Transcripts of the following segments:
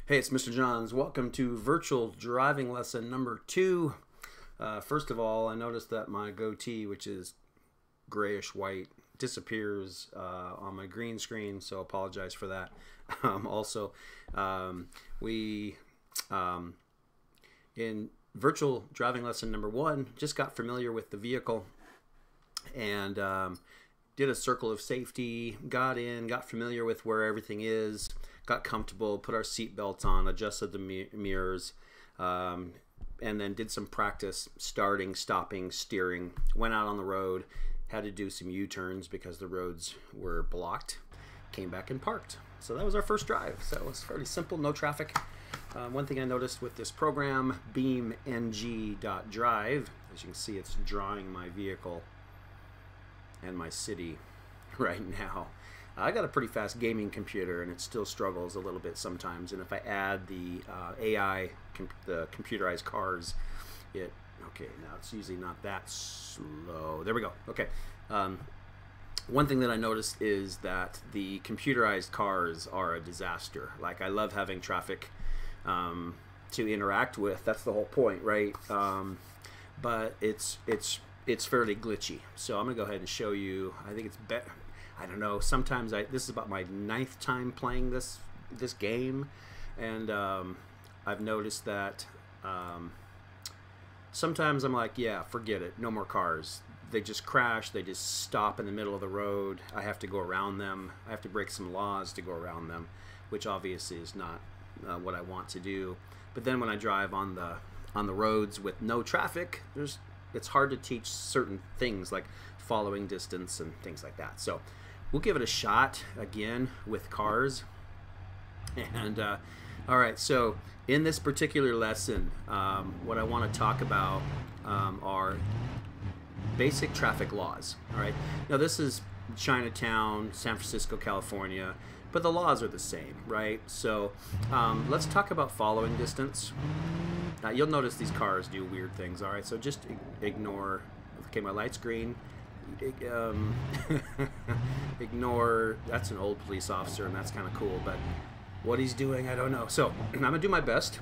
Hey, it's Mr. Johns. Welcome to virtual driving lesson number 2. First of all, I noticed that my goatee, which is grayish white, disappears on my green screen, so apologize for that. Also, in virtual driving lesson number 1, just got familiar with the vehicle and did a circle of safety, got in, got familiar with where everything is, got comfortable, put our seat belts on, adjusted the mirrors, and then did some practice starting, stopping, steering, went out on the road, had to do some U-turns because the roads were blocked, came back and parked. So that was our first drive. So it was fairly simple, no traffic. One thing I noticed with this program, beamng.drive, as you can see, it's drawing my vehicle and my city right now. I got a pretty fast gaming computer and it still struggles a little bit sometimes, and if I add the AI, the computerized cars, okay, now it's usually not that slow. There we go. Okay. One thing that I noticed is that the computerized cars are a disaster. Like, I love having traffic to interact with. That's the whole point, right? But it's fairly glitchy. So I'm gonna go ahead and show you. I think it's better. I don't know. Sometimes this is about my 9th time playing this game, and I've noticed that sometimes I'm like, yeah, forget it. No more cars. They just crash. They just stop in the middle of the road. I have to go around them. I have to break some laws to go around them, which obviously is not what I want to do. But then when I drive on the roads with no traffic, it's hard to teach certain things like following distance and things like that. So we'll give it a shot again with cars. And all right, so in this particular lesson, what I want to talk about are basic traffic laws. All right, now this is Chinatown, San Francisco, California, but the laws are the same, right? So let's talk about following distance. You'll notice these cars do weird things. All right, so just ignore. Okay, my light's green. Ignore. That's an old police officer, and that's kind of cool. But what he's doing, I don't know. So I'm gonna do my best.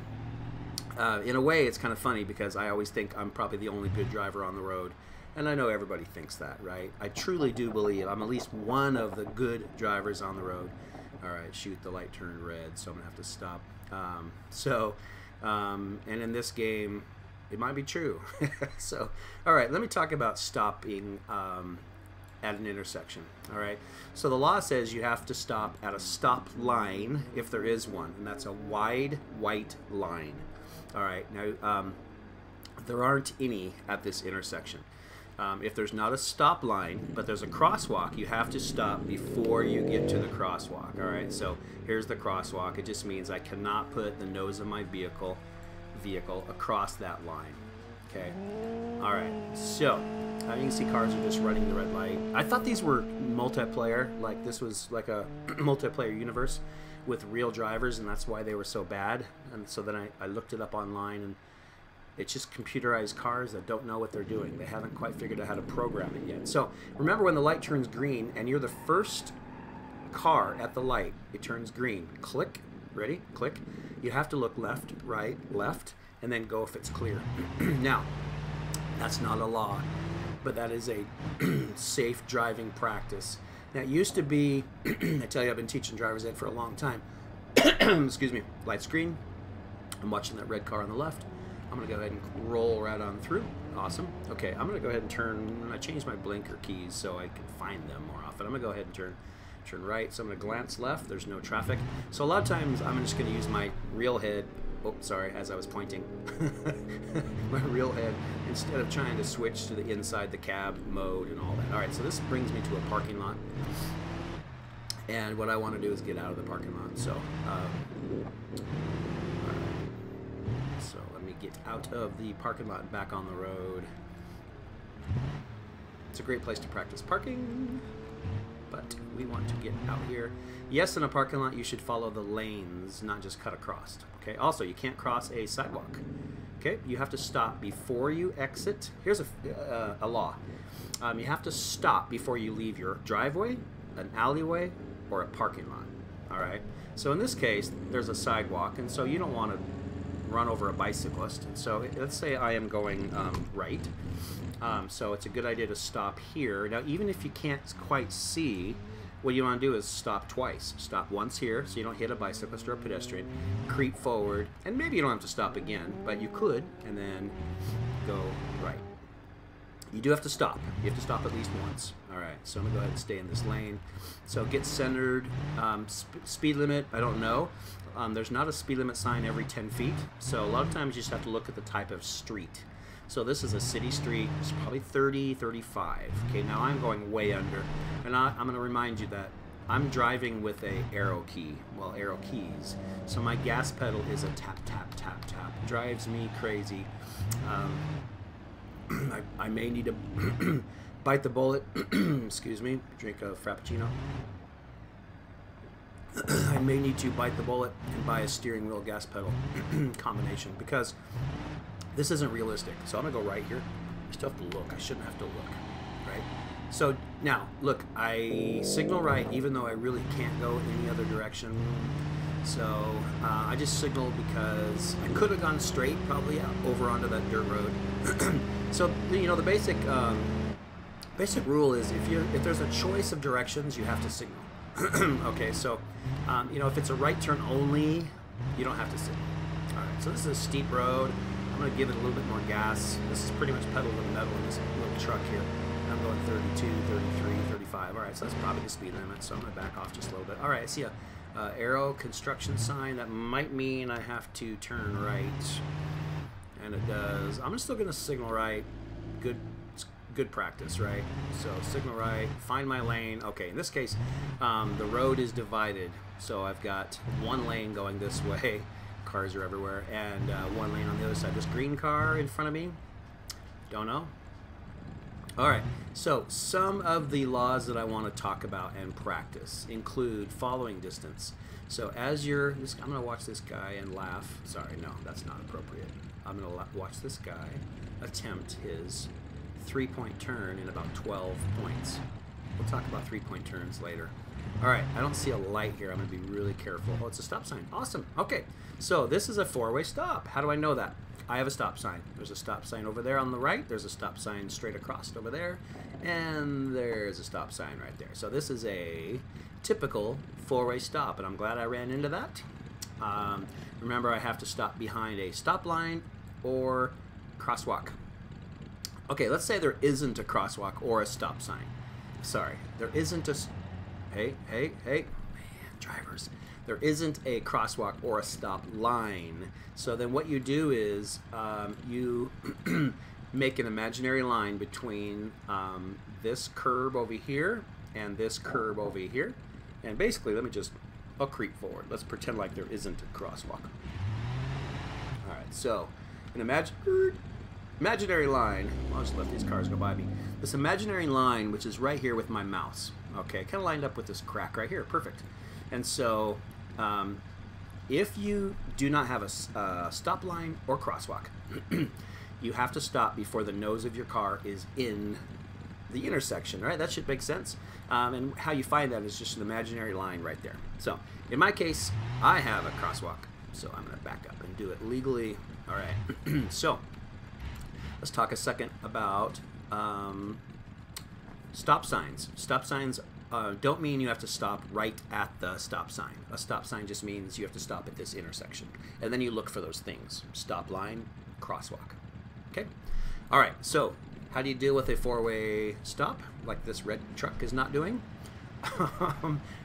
In a way, it's kind of funny because I always think I'm probably the only good driver on the road, and I know everybody thinks that, right? I truly do believe I'm at least one of the good drivers on the road. All right, shoot, the light turned red, so I'm gonna have to stop. And in this game, it might be true. So, all right, let me talk about stopping at an intersection. All right, so the law says you have to stop at a stop line if there is one, and that's a wide white line. All right, now there aren't any at this intersection. If there's not a stop line, but there's a crosswalk, you have to stop before you get to the crosswalk. All right, so here's the crosswalk. It just means I cannot put the nose of my vehicle across that line. Okay. All right, so you can see cars are just running the red light. I thought these were multiplayer, like this was like a multiplayer universe with real drivers, and that's why they were so bad. And so then I looked it up online, and it's just computerized cars that don't know what they're doing. They haven't quite figured out how to program it yet. So remember, when the light turns green and you're the first car at the light, it turns green. Click. Ready? Click. You have to look left, right, left, and then go if it's clear. Now, that's not a law, but that is a safe driving practice. Now, it used to be, I tell you, I've been teaching driver's ed for a long time. Excuse me. Light's green. I'm watching that red car on the left. I'm going to go ahead and roll right on through. Awesome. Okay, I'm going to go ahead and turn. I changed my blinker keys so I can find them more often. I'm going to go ahead and turn right. So I'm going to glance left. There's no traffic. So a lot of times I'm just going to use my real head. Oh, sorry, as I was pointing. My real head, instead of trying to switch to the inside the cab mode and all that. All right, so this brings me to a parking lot. And what I want to do is get out of the parking lot. So, so let me get out of the parking lot and back on the road. It's a great place to practice parking, but we want to get out here. Yes, in a parking lot, you should follow the lanes, not just cut across. Okay. Also, you can't cross a sidewalk. Okay. You have to stop before you exit. Here's a law. You have to stop before you leave your driveway, an alleyway, or a parking lot. All right. So in this case, there's a sidewalk, and so you don't want to run over a bicyclist. And so let's say I am going right. So it's a good idea to stop here. Now, even if you can't quite see, what you want to do is stop twice. Stop once here so you don't hit a bicyclist or a pedestrian. Creep forward, and maybe you don't have to stop again, but you could, and then go right. You do have to stop. You have to stop at least once. All right, so I'm going to go ahead and stay in this lane. So get centered. Speed limit, I don't know. There's not a speed limit sign every 10 feet, so a lot of times you just have to look at the type of street. So this is a city street. It's probably 30, 35. Okay, now I'm going way under. And I'm going to remind you that I'm driving with a arrow key. Well, arrow keys. So my gas pedal is a tap, tap, tap, tap. Drives me crazy. I may need to bite the bullet. Excuse me. Drink a Frappuccino. I may need to bite the bullet and buy a steering wheel gas pedal combination because this isn't realistic. So I'm going to go right here. I still have to look. I shouldn't have to look. Right? So now, look, I signal right even though I really can't go any other direction. So I just signaled because I could have gone straight probably over onto that dirt road. So, you know, the basic rule is if there's a choice of directions, you have to signal. Okay, so, you know, if it's a right turn only, you don't have to signal. All right, so this is a steep road. I'm going to give it a little bit more gas. This is pretty much pedal to the metal in this little truck here. I'm going 32, 33, 35. All right, so that's probably the speed limit, so I'm going to back off just a little bit. All right, I see a arrow construction sign. That might mean I have to turn right, and it does. I'm still going to signal right. Good practice, right? So signal right, find my lane. Okay, in this case, the road is divided. So I've got one lane going this way. Cars are everywhere, and one lane on the other side. This green car in front of me, don't know. All right, so some of the laws that I want to talk about and practice include following distance. So as I'm going to watch this guy and laugh. Sorry, no, that's not appropriate. I'm going to watch this guy attempt his 3-point turn in about 12 points. We'll talk about 3-point turns later. All right, I don't see a light here. I'm going to be really careful. Oh, it's a stop sign. Awesome. Okay, so this is a four-way stop. How do I know that? I have a stop sign. There's a stop sign over there on the right. There's a stop sign straight across over there. And there's a stop sign right there. So this is a typical four-way stop, and I'm glad I ran into that. Remember, I have to stop behind a stop line or crosswalk. Okay, let's say there isn't a crosswalk or a stop sign. Sorry, there isn't a... Hey, man, drivers. There isn't a crosswalk or a stop line. So then what you do is you make an imaginary line between this curb over here and this curb over here. And basically, I'll creep forward. Let's pretend like there isn't a crosswalk. All right, so an imaginary line. I'll just let these cars go by me. This imaginary line, which is right here with my mouse. Okay, kind of lined up with this crack right here. Perfect. And so if you do not have a stop line or crosswalk, you have to stop before the nose of your car is in the intersection, right? That should make sense. And how you find that is just an imaginary line right there. So in my case, I have a crosswalk. So I'm going to back up and do it legally. All right. So let's talk a second about stop signs. Stop signs don't mean you have to stop right at the stop sign. A stop sign just means you have to stop at this intersection. And then you look for those things. Stop line, crosswalk. Okay? All right, so how do you deal with a four-way stop like this red truck is not doing?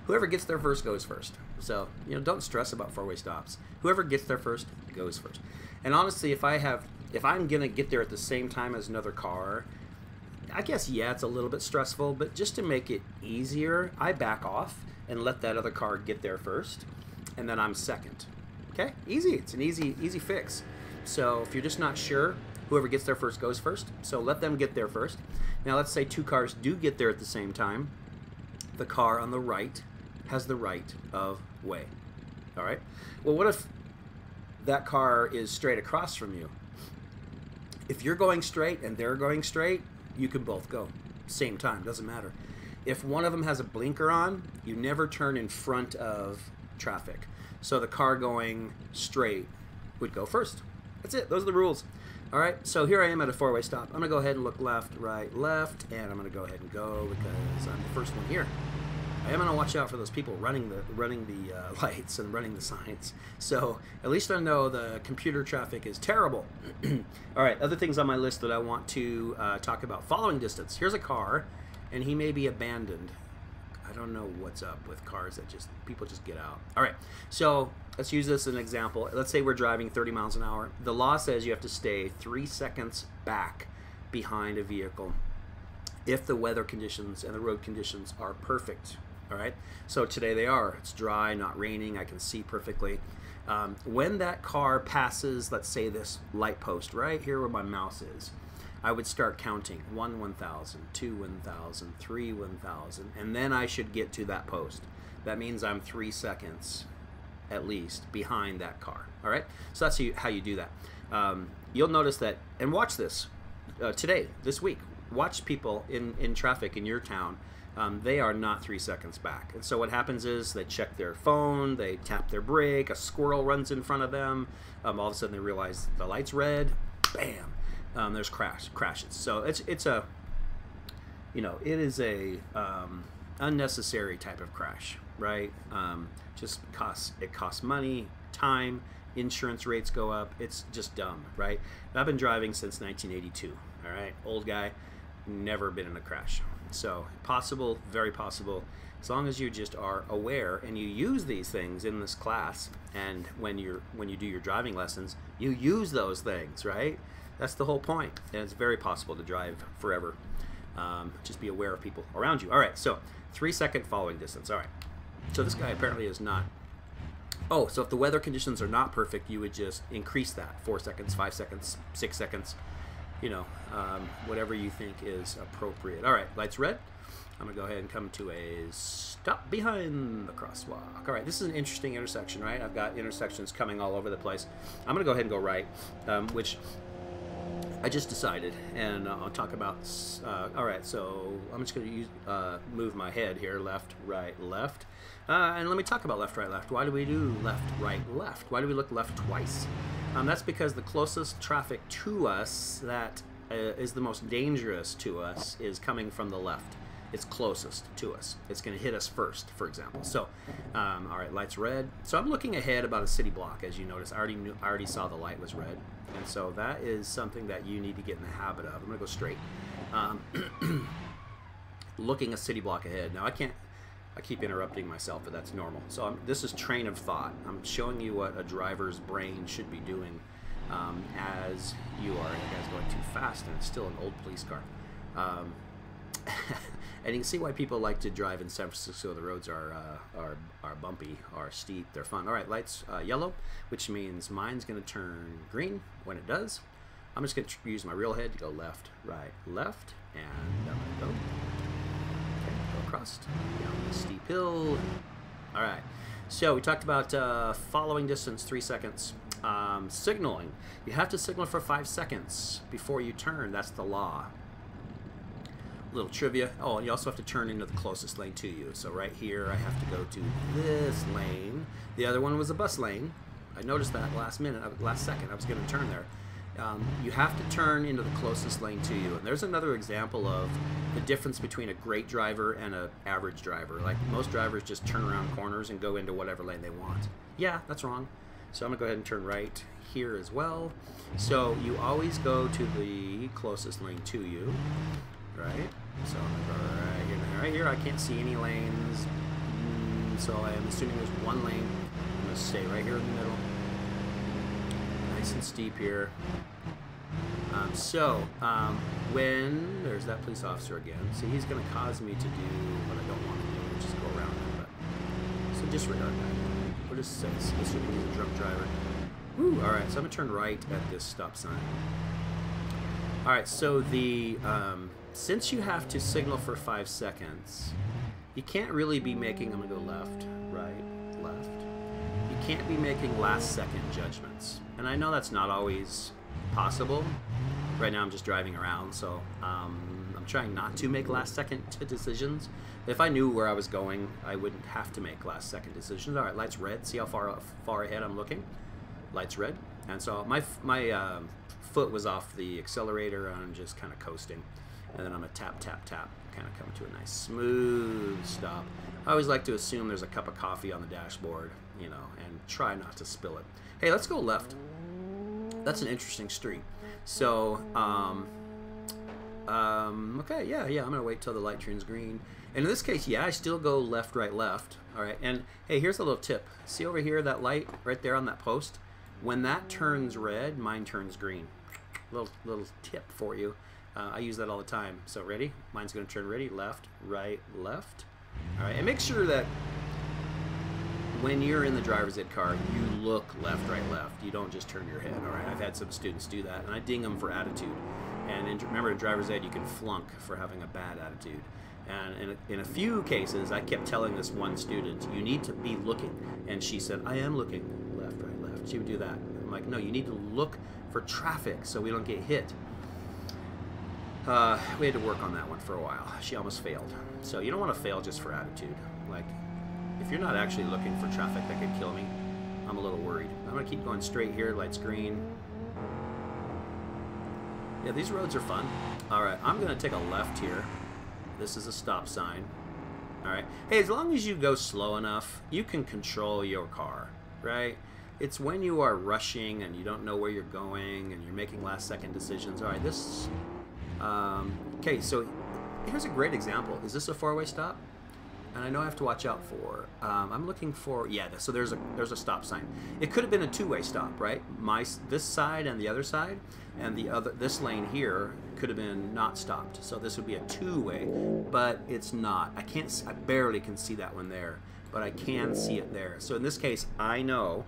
Whoever gets there first goes first. So, you know, don't stress about four-way stops. Whoever gets there first goes first. And honestly, if I'm going to get there at the same time as another car, I guess, yeah, it's a little bit stressful, but just to make it easier, I back off and let that other car get there first, and then I'm second. Okay? Easy. It's an easy fix. So if you're just not sure, whoever gets there first goes first. So let them get there first. Now let's say two cars do get there at the same time. The car on the right has the right of way. All right? Well, what if that car is straight across from you? If you're going straight and they're going straight, you can both go same time, doesn't matter. If one of them has a blinker on, you never turn in front of traffic. So the car going straight would go first. That's it. Those are the rules. All right, so here I am at a four-way stop. I'm going to go ahead and look left, right, left, and I'm going to go ahead and go because I'm the first one here. I am going to watch out for those people running the lights and running the signs. So at least I know the computer traffic is terrible. All right, other things on my list that I want to talk about. Following distance. Here's a car, and he may be abandoned. I don't know what's up with cars that people just get out. All right, so let's use this as an example. Let's say we're driving 30 miles an hour. The law says you have to stay 3 seconds back behind a vehicle if the weather conditions and the road conditions are perfect. All right, so today they are. It's dry, not raining. I can see perfectly. When that car passes, let's say this light post right here where my mouse is, I would start counting 1, 1,000, 2, 1,000, 3, 1,000, and then I should get to that post. That means I'm 3 seconds at least behind that car. All right, so that's how you do that. You'll notice that, and watch this today, this week. Watch people in traffic in your town. They are not 3 seconds back. And so what happens is they check their phone, they tap their brake, a squirrel runs in front of them, all of a sudden they realize the light's red, bam. There's crashes. So it's a, you know, it is a unnecessary type of crash, right? It costs money, time, insurance rates go up. It's just dumb, right? I've been driving since 1982. All right, old guy, never been in a crash. So possible, very possible, as long as you just are aware and you use these things in this class, and when you do your driving lessons, you use those things, right? That's the whole point, and it's very possible to drive forever. Just be aware of people around you. All right, so 3 second following distance. All right, so this guy apparently is not. Oh, so if the weather conditions are not perfect, you would just increase that 4 seconds, 5 seconds, 6 seconds, you know, whatever you think is appropriate. All right, lights red. I'm gonna go ahead and come to a stop behind the crosswalk. All right, this is an interesting intersection, right? I've got intersections coming all over the place. I'm gonna go ahead and go right, which I just decided, and I'll talk about. All right, so I'm just going to move my head here, left, right, left, and let me talk about left, right, left. Why do we do left, right, left? Why do we look left twice? That's because the closest traffic to us that is the most dangerous to us is coming from the left. It's closest to us. It's going to hit us first, for example. So, all right, light's red. So I'm looking ahead about a city block, as you notice. I already saw the light was red. And so that is something that you need to get in the habit of. I'm going to go straight. Looking a city block ahead. Now, I keep interrupting myself, but that's normal. So this is train of thought. I'm showing you what a driver's brain should be doing as you are. You guys going too fast, and it's still an old police car. And you can see why people like to drive in San Francisco. The roads are bumpy, are steep, they're fun. All right, lights yellow, which means mine's going to turn green when it does. I'm just going to use my real head to go left, right, left, and I'm going to go. Okay, go across down the steep hill. All right, so we talked about following distance, 3 seconds. Signaling. You have to signal for 5 seconds before you turn. That's the law. Little trivia. Oh, and you also have to turn into the closest lane to you. So right here, I have to go to this lane. The other one was a bus lane. I noticed that last second. I was going to turn there. You have to turn into the closest lane to you. And there's another example of the difference between a great driver and an average driver. Like most drivers just turn around corners and go into whatever lane they want. Yeah, that's wrong. So I'm going to go ahead and turn right here as well. So you always go to the closest lane to you. Right, so I'm going to go right here. Now, right here, I can't see any lanes, so I am assuming there's one lane. I'm going to stay right here in the middle. Nice and steep here. When there's that police officer again, see, he's going to cause me to do what I don't want to do, which is go around him. But so disregard that. We'll just say, assuming he's a drunk driver. Woo, all right, so I'm going to turn right at this stop sign. All right, so the since you have to signal for 5 seconds, you can't really be making, I'm going to go left, right, left. You can't be making last second judgments. And I know that's not always possible. Right now I'm just driving around, so I'm I'm trying not to make last-second decisions. If I knew where I was going, I wouldn't have to make last-second decisions. All right, light's red. See how far ahead I'm looking? Light's red. And so my foot was off the accelerator, and I'm just kind of coasting. And then I'm going to tap, tap, tap, kind of come to a nice smooth stop. I always like to assume there's a cup of coffee on the dashboard, you know, and try not to spill it. Hey, let's go left. That's an interesting street. So, okay, yeah, I'm going to wait till the light turns green. And in this case, yeah, I still go left, right, left. All right, and hey, here's a little tip. See over here, that light right there on that post? When that turns red, mine turns green. Little tip for you. I use that all the time. So ready? Mine's going to turn ready. Left, right, left. All right, and make sure that when you're in the driver's ed car, you look left, right, left. You don't just turn your head. All right, I've had some students do that, and I ding them for attitude. And remember, in driver's ed, you can flunk for having a bad attitude. And in a few cases, I kept telling this one student, you need to be looking. And she said, I am looking. Left, right, left. She would do that. I'm like, no, you need to look for traffic so we don't get hit. We had to work on that one for a while. She almost failed. So you don't want to fail just for attitude. Like, if you're not actually looking for traffic that could kill me, I'm a little worried. I'm going to keep going straight here. Light's green. Yeah, these roads are fun. All right, I'm going to take a left here. This is a stop sign. All right. Hey, as long as you go slow enough, you can control your car, right? It's when you are rushing and you don't know where you're going and you're making last-second decisions. All right, this... okay, so here's a great example. Is this a four-way stop? And I know I have to watch out for. I'm looking for, yeah. So there's a stop sign. It could have been a two-way stop, right? This side and the other side, and this lane here could have been not stopped. So this would be a two-way, but it's not. I barely can see that one there, but I can see it there. So in this case, I know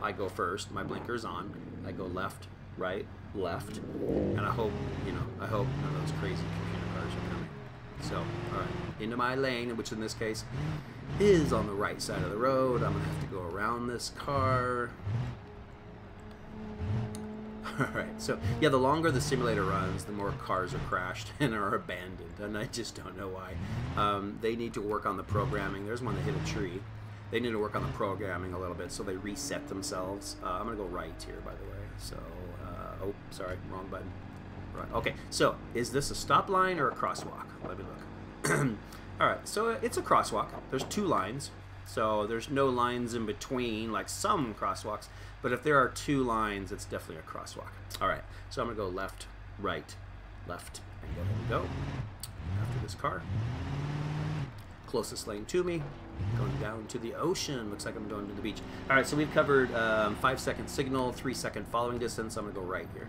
I go first. My blinker's on. I go left, right, left, and I hope none of those crazy computer cars are coming. So, all right, into my lane, which in this case is on the right side of the road. I'm gonna have to go around this car. All right, so yeah, the longer the simulator runs, the more cars are crashed and are abandoned, and I just don't know why. They need to work on the programming. There's one that hit a tree. They need to work on the programming a little bit so they reset themselves. I'm gonna go right here, by the way. So, oh, sorry, wrong button. Right. Okay, so is this a stop line or a crosswalk? Let me look. All right, so it's a crosswalk. There's two lines, so there's no lines in between like some crosswalks, but if there are two lines, it's definitely a crosswalk. All right, so I'm gonna go left, right, left, and go ahead and go after this car. Closest lane to me, going down to the ocean. Looks like I'm going to the beach. All right, so we've covered 5-second signal, 3-second following distance. I'm gonna go right here.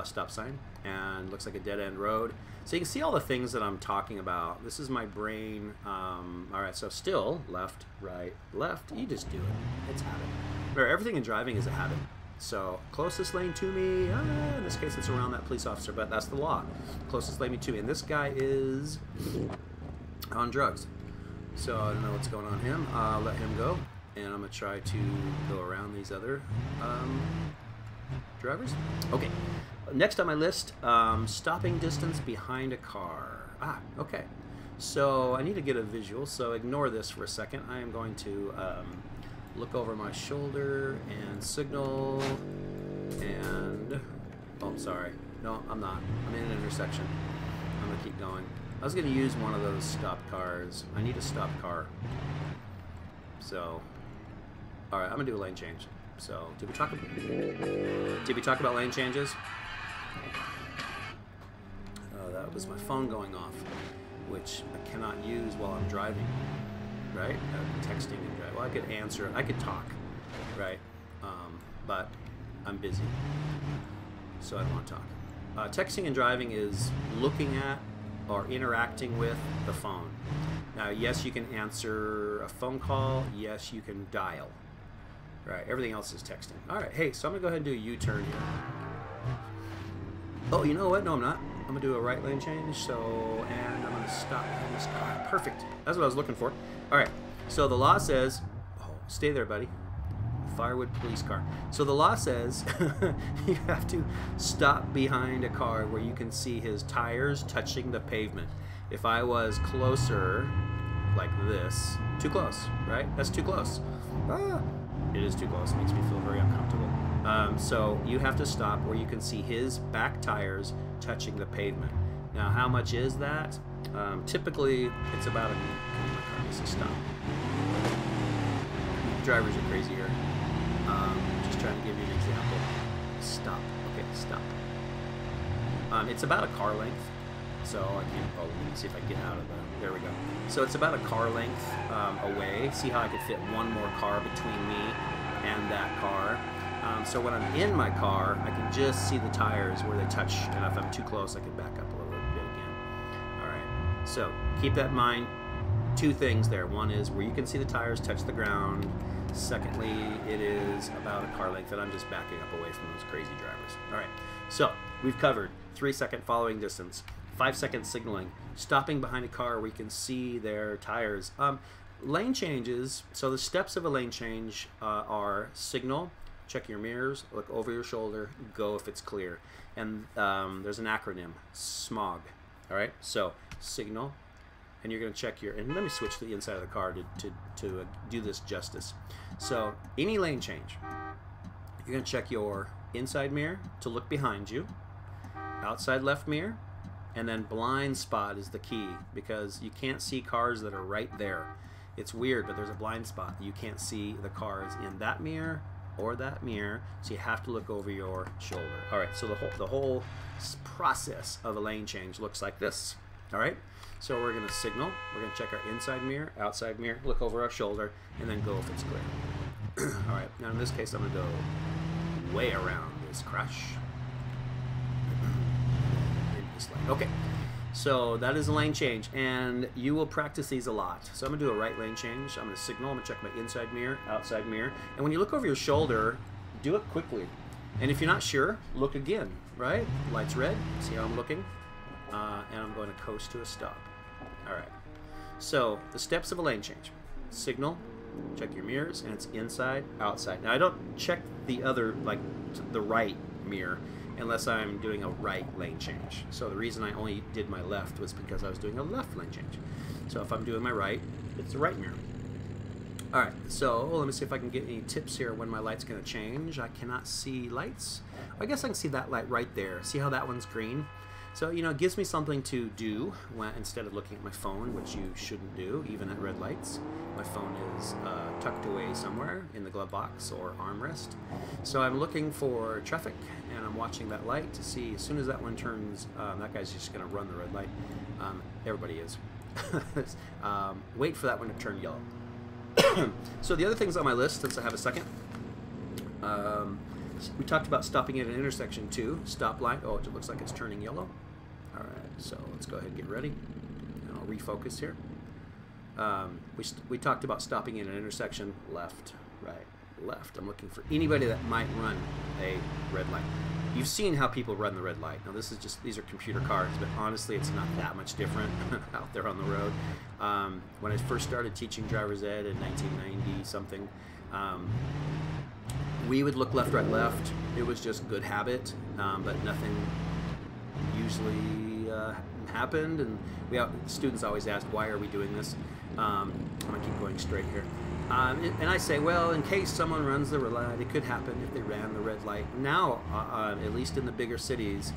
Stop sign, and looks like a dead-end road. So you can see all the things that I'm talking about. This is my brain. All right, so still left, right, left. You just do it. It's habit. Remember, everything in driving is a habit. So closest lane to me, in this case it's around that police officer, but that's the law. Closest lane to me, and this guy is on drugs. So I don't know what's going on with him. I'll let him go, and I'm gonna try to go around these other drivers. Okay. Next on my list, stopping distance behind a car. Okay. So I need to get a visual, so ignore this for a second. I am going to look over my shoulder and signal, and... oh, I'm sorry. No, I'm not. I'm in an intersection. I'm going to keep going. I was going to use one of those stop cars. I need a stop car. So, all right, I'm going to do a lane change. So, did we talk about lane changes? Oh, that was my phone going off, which I cannot use while I'm driving, right? Texting and driving. Well, I could answer, I could talk, right? But I'm busy, so I don't want to talk. Texting and driving is looking at or interacting with the phone. Now, yes, you can answer a phone call. Yes, you can dial. Right, everything else is texting. All right, hey, so I'm gonna go ahead and do a U-turn here. Oh, you know what? No, I'm not. I'm gonna do a right lane change. So, and I'm gonna stop in this car. Perfect. That's what I was looking for. All right. So the law says, oh, stay there, buddy. Firewood police car. So the law says you have to stop behind a car where you can see his tires touching the pavement. If I was closer, like this, too close, right? That's too close. Ah, it is too close. It makes me feel very uncomfortable. So you have to stop where you can see his back tires touching the pavement. Now, how much is that? Typically, it's about a... My car needs to stop. Drivers are crazy here. Just trying to give you an example. Stop. Okay, stop. It's about a car length. So I can't... Oh, let me see if I can get out of the... There we go. So it's about a car length away. See how I could fit one more car between me and that car. So when I'm in my car, I can just see the tires where they touch, and if I'm too close, I can back up a little bit again. All right. So keep that in mind. Two things there. One is where you can see the tires touch the ground. Secondly, it is about a car length, and I'm just backing up away from those crazy drivers. All right. So we've covered 3-second following distance, 5-second signaling, stopping behind a car where you can see their tires. Lane changes. So the steps of a lane change are signal. Check your mirrors, look over your shoulder, go if it's clear. And there's an acronym, SMOG. All right, so signal, and you're going to check your, and let me switch to the inside of the car to do this justice. So any lane change, you're going to check your inside mirror to look behind you, outside left mirror, and then blind spot is the key because you can't see cars that are right there. It's weird, but there's a blind spot. You can't see the cars in that mirror or that mirror, so you have to look over your shoulder. All right, so the whole process of a lane change looks like this. All right, so we're going to signal. We're going to check our inside mirror, outside mirror, look over our shoulder, and then go if it's clear. All right, now in this case, I'm going to go way around this crash. Okay. So that is a lane change, and you will practice these a lot. So I'm going to do a right lane change. I'm going to signal. I'm going to check my inside mirror, outside mirror. And when you look over your shoulder, do it quickly. And if you're not sure, look again, right? Light's red. See how I'm looking? And I'm going to coast to a stop. All right. So the steps of a lane change. Signal, check your mirrors, and it's inside, outside. Now I don't check the other, like the right mirror, unless I'm doing a right lane change. So the reason I only did my left was because I was doing a left lane change. So if I'm doing my right, it's the right mirror. All right, so let me see if I can get any tips here when my light's gonna change. I cannot see lights. I guess I can see that light right there. See how that one's green? So, you know, it gives me something to do when, instead of looking at my phone, which you shouldn't do, even at red lights. My phone is tucked away somewhere in the glove box or armrest. So I'm looking for traffic, and I'm watching that light to see as soon as that one turns, that guy's just going to run the red light. Everybody is. Wait for that one to turn yellow. So the other things on my list, since I have a second, we talked about stopping at an intersection too. Stop light. Oh, it looks like it's turning yellow. All right, so let's go ahead and get ready. And I'll refocus here. We talked about stopping at an intersection. Left, right, left. I'm looking for anybody that might run a red light. You've seen how people run the red light. Now this is just, these are computer cars, but honestly it's not that much different out there on the road. When I first started teaching driver's ed in 1990 something, we would look left, right, left. It was just good habit, but nothing usually happened. And students always asked, why are we doing this? I'm gonna keep going straight here. And I say, well, in case someone runs the red light, it could happen if they ran the red light. Now, at least in the bigger cities,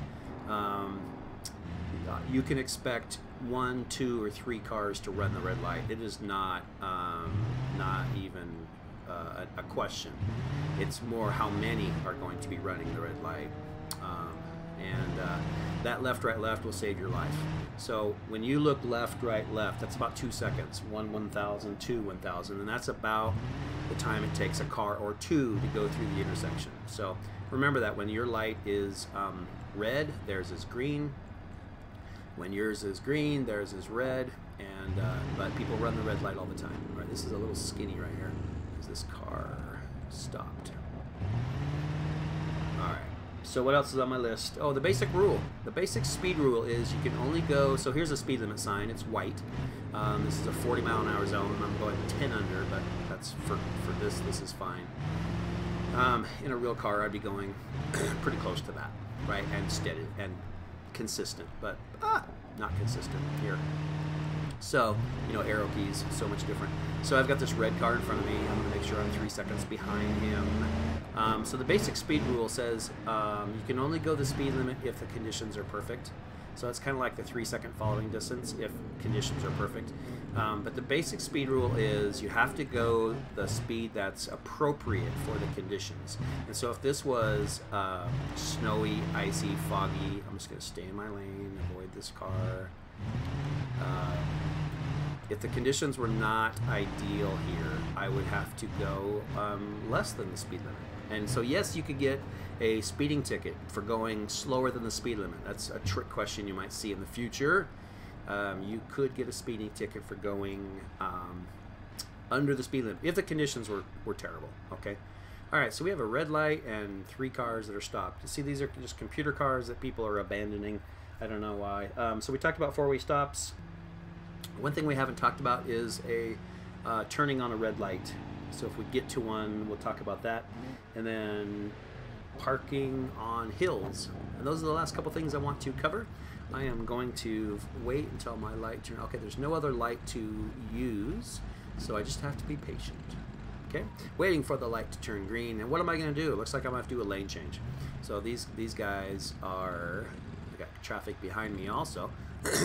you can expect 1, 2, or 3 cars to run the red light. It is not even a question. It's more how many are going to be running the red light. That left, right, left will save your life. So when you look left, right, left, that's about 2 seconds. 1, 1,000, 2, 1,000. And that's about the time it takes a car or two to go through the intersection. So remember that when your light is red, theirs is green. When yours is green, theirs is red. But people run the red light all the time. All right, this is a little skinny right here. Is this car stopped? All right. So what else is on my list? Oh, the basic rule. The basic speed rule is you can only go, so here's a speed limit sign. It's white. This is a 40-mile-an-hour zone. I'm going 10 under, but that's for this is fine. In a real car, I'd be going pretty close to that, right? And steady and consistent, but not consistent here. So, you know, arrow keys, so much different. So I've got this red car in front of me. I'm going to make sure I'm 3 seconds behind him. So the basic speed rule says you can only go the speed limit if the conditions are perfect. So it's kind of like the 3-second following distance if conditions are perfect. But the basic speed rule is you have to go the speed that's appropriate for the conditions. And so if this was snowy, icy, foggy, I'm just going to stay in my lane, avoid this car. If the conditions were not ideal here, I would have to go less than the speed limit. And so yes, you could get a speeding ticket for going slower than the speed limit. That's a trick question you might see in the future. You could get a speeding ticket for going under the speed limit if the conditions were terrible. Okay. All right, so we have a red light and 3 cars that are stopped. You see, these are just computer cars that people are abandoning. I don't know why. So we talked about 4-way stops. One thing we haven't talked about is a turning on a red light. So if we get to one, we'll talk about that. And then parking on hills. And those are the last couple things I want to cover. I am going to wait until my light turns. Okay, there's no other light to use, so I just have to be patient. Okay, waiting for the light to turn green. And what am I going to do? It looks like I'm going to have to do a lane change. So these guys are, I got traffic behind me also,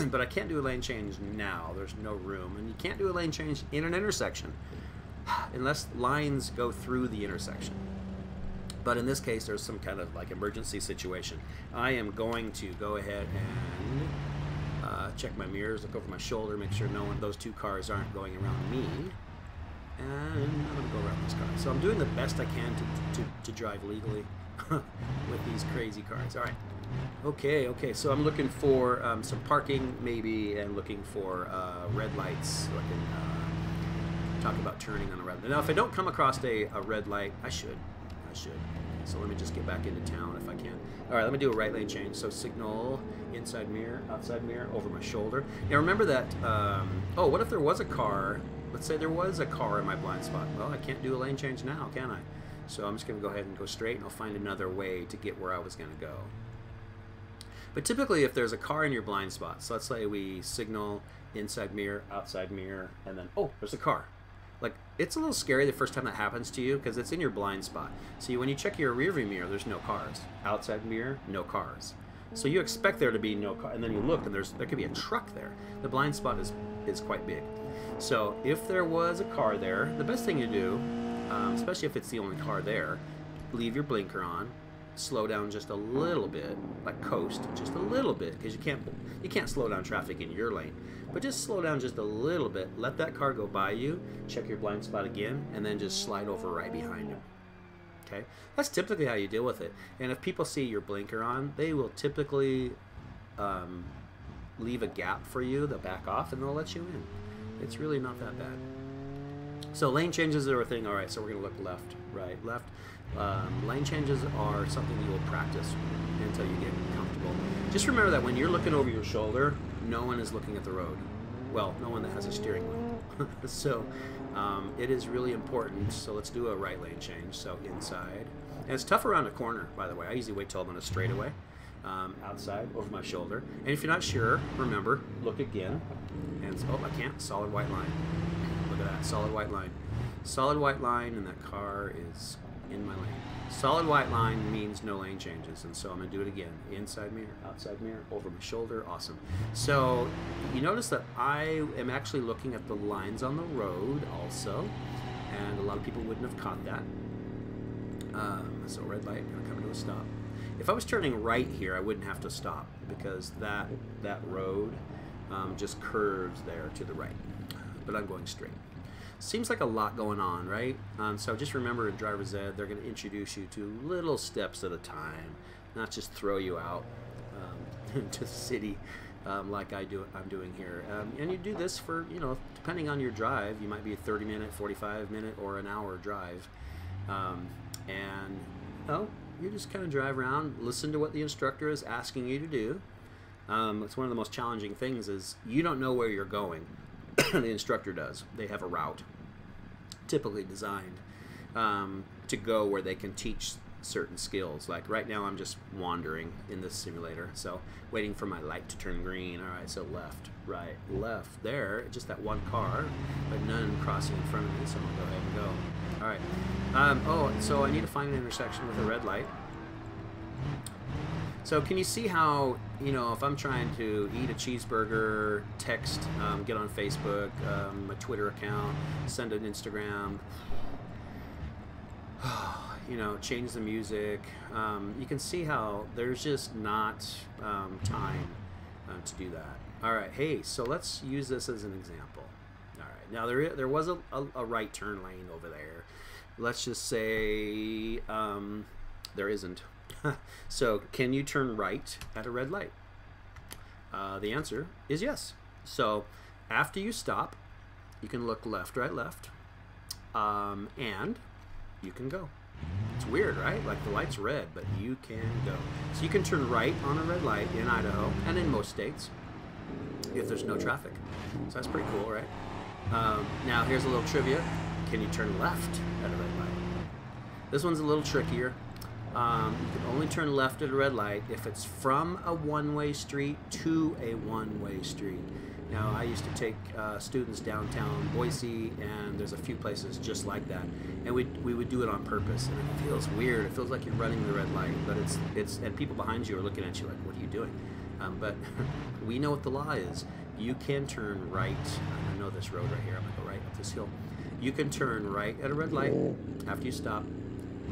but I can't do a lane change now. There's no room, and you can't do a lane change in an intersection unless lines go through the intersection. But in this case, there's some kind of like emergency situation. I am going to go ahead and check my mirrors, look over my shoulder, make sure those 2 cars aren't going around me. And I'm going to go around this car. So I'm doing the best I can to drive legally with these crazy cars. All right. Okay. So I'm looking for some parking maybe, and looking for red lights so I can talk about turning on a red light. Now, if I don't come across a red light, I should. So let me just get back into town if I can. All right, let me do a right lane change. So signal, inside mirror, outside mirror, over my shoulder. Now remember that, oh, what if there was a car? Let's say there was a car in my blind spot. Well, I can't do a lane change now, can I? So I'm just going to go ahead and go straight, and I'll find another way to get where I was going to go. But typically, if there's a car in your blind spot, so let's say we signal inside mirror, outside mirror, and then, oh, there's a car. Like, it's a little scary the first time that happens to you because it's in your blind spot. So when you check your rearview mirror, there's no cars. Outside mirror, no cars. So you expect there to be no car, and then you look, and there could be a truck there. The blind spot is quite big. So if there was a car there, the best thing to do, especially if it's the only car there, leave your blinker on, slow down just a little bit, like coast just a little bit, because you can't slow down traffic in your lane. But just slow down just a little bit, let that car go by you, check your blind spot again, and then just slide over right behind him. Okay? That's typically how you deal with it. And if people see your blinker on, they will typically leave a gap for you. They'll back off and they'll let you in. It's really not that bad. So lane changes are a thing. All right, so we're going to look left, right, left. Lane changes are something you will practice until you get comfortable. Just remember that when you're looking over your shoulder, no one is looking at the road. Well, no one that has a steering wheel. So it is really important. So let's do a right lane change. So inside. And it's tough around a corner, by the way. I usually wait till I'm on a straightaway. Outside, over my shoulder. And if you're not sure, remember, look again. And oh, I can't. Solid white line. Look at that. Solid white line. Solid white line, and that car is in my lane. Solid white line means no lane changes, and so I'm going to do it again. Inside mirror, outside mirror, over my shoulder. Awesome. So you notice that I am actually looking at the lines on the road also, and a lot of people wouldn't have caught that. So red light, going to come to a stop. If I was turning right here, I wouldn't have to stop because that road just curves there to the right, but I'm going straight. Seems like a lot going on, right? So just remember in driver's ed, they're going to introduce you to little steps at a time, not just throw you out into the city like I'm doing here. And you do this for, depending on your drive, you might be a 30-minute, 45-minute, or an hour drive. You just kind of drive around, listen to what the instructor is asking you to do. It's one of the most challenging things is you don't know where you're going. The instructor does. They have a route typically designed to go where they can teach certain skills. Like right now I'm just wandering in this simulator, so waiting for my light to turn green. All right, so left, right, left, there, just that one car, but none crossing in front of me, so I'm gonna go ahead and go. All right, oh, so I need to find an intersection with a red light. So can you see how, you know, if I'm trying to eat a cheeseburger, text, get on Facebook, my Twitter account, send an Instagram, you know, change the music, you can see how there's just not time to do that. All right, hey, so let's use this as an example. All right, now there was a right turn lane over there. Let's just say there isn't. So can you turn right at a red light? The answer is yes. So after you stop, you can look left, right, left, and you can go. It's weird, right? Like the light's red, but you can go. So you can turn right on a red light in Idaho and in most states if there's no traffic. So that's pretty cool, right? Now here's a little trivia. Can you turn left at a red light? This one's a little trickier. You can only turn left at a red light if it's from a one-way street to a one-way street. Now, I used to take students downtown Boise, and there's a few places just like that, and we would do it on purpose. And it feels weird. It feels like you're running the red light, but it's and people behind you are looking at you like, "What are you doing?" But we know what the law is. You can turn right. I know this road right here. I'm gonna go right up this hill. You can turn right at a red light after you stop.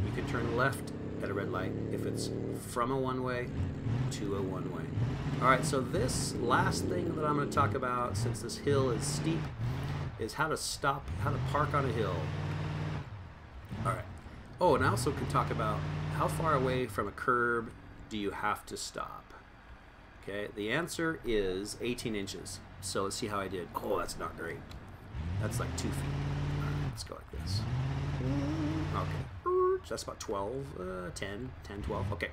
You can turn left at a red light if it's from a one-way to a one-way. All right, so this last thing that I'm going to talk about, since this hill is steep, is how to stop, how to park on a hill. All right. Oh, and I also can talk about how far away from a curb do you have to stop. Okay, the answer is 18 inches. So let's see how I did. Oh, that's not great. That's like 2 feet. All right, let's go like this. Okay. That's about 10, 12. Okay.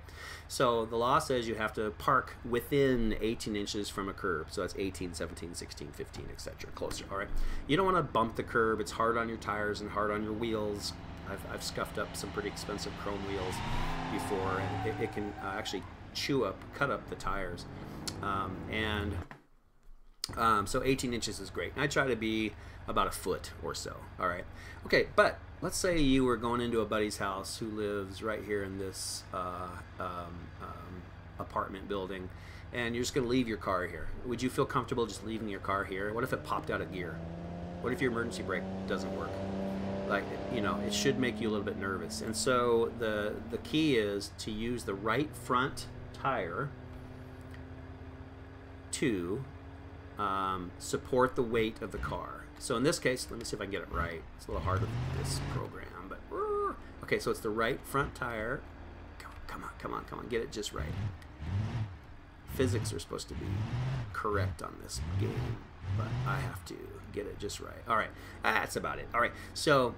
So the law says you have to park within 18 inches from a curb. So that's 18, 17, 16, 15, etc. Closer. All right. You don't want to bump the curb. It's hard on your tires and hard on your wheels. I've scuffed up some pretty expensive chrome wheels before, and it can actually cut up the tires. So 18 inches is great. And I try to be about a foot or so. All right. Okay, but let's say you were going into a buddy's house who lives right here in this apartment building, and you're just going to leave your car here. Would you feel comfortable just leaving your car here? What if it popped out of gear? What if your emergency brake doesn't work? Like, you know, it should make you a little bit nervous. And so the key is to use the right front tire to support the weight of the car. So in this case, let me see if I can get it right. It's a little hard with this program, but okay. So it's the right front tire. Come on, get it just right. Physics are supposed to be correct on this game, but I have to get it just right. All right, that's about it. All right, so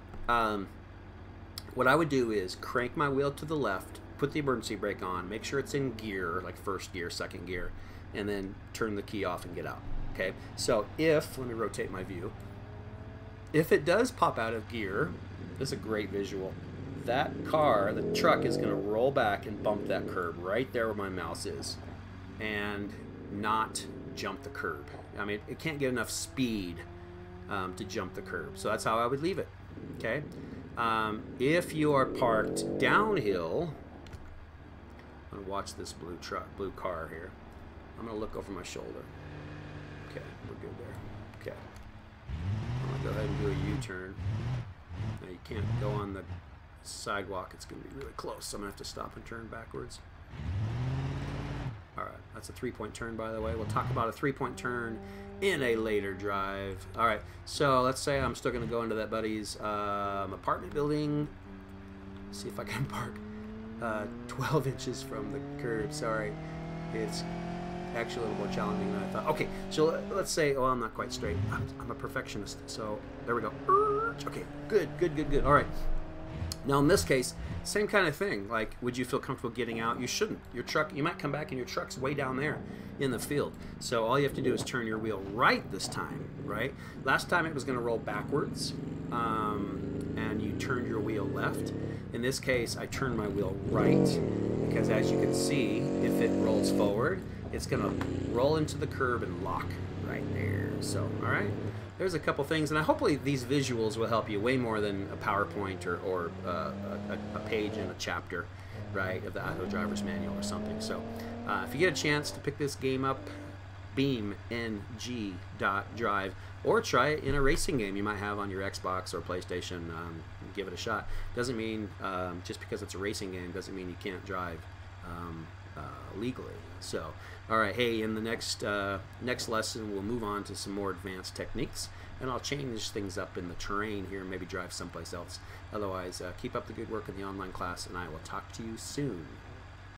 what I would do is crank my wheel to the left, put the emergency brake on, make sure it's in gear, like first gear, second gear, and then turn the key off and get out. Okay, so let me rotate my view. If it does pop out of gear, this is a great visual. That car, the truck, is going to roll back and bump that curb right there where my mouse is and not jump the curb. I mean, it can't get enough speed to jump the curb. So that's how I would leave it. Okay. If you are parked downhill, I'm going to watch this blue car here. I'm going to look over my shoulder. Okay, we're good there. Okay. I'm going to go ahead and do a U-turn. Now you can't go on the sidewalk. It's going to be really close, so I'm going to have to stop and turn backwards. All right, that's a three-point turn, by the way. We'll talk about a three-point turn in a later drive. All right, so let's say I'm still going to go into that buddy's apartment building. See if I can park 12 inches from the curb. Sorry, it's actually a little more challenging than I thought. Okay, so let's say, I'm not quite straight. I'm a perfectionist, so there we go. Okay, good. All right. Now in this case, same kind of thing. Like, would you feel comfortable getting out? You shouldn't. Your truck, you might come back and your truck's way down there in the field. So all you have to do is turn your wheel right this time, right? Last time it was going to roll backwards. and you turn your wheel left. In this case, I turn my wheel right, because as you can see, if it rolls forward, it's going to roll into the curb and lock right there. So, all right, there's a couple things, and hopefully these visuals will help you way more than a PowerPoint or a page in a chapter, right, of the Idaho Driver's Manual or something. So if you get a chance to pick this game up, beamng.drive, or try it in a racing game you might have on your Xbox or PlayStation. Give it a shot. Doesn't mean just because it's a racing game doesn't mean you can't drive legally. So, all right, hey, in the next lesson we'll move on to some more advanced techniques, and I'll change things up in the terrain here and maybe drive someplace else. Otherwise, keep up the good work in the online class, and I will talk to you soon.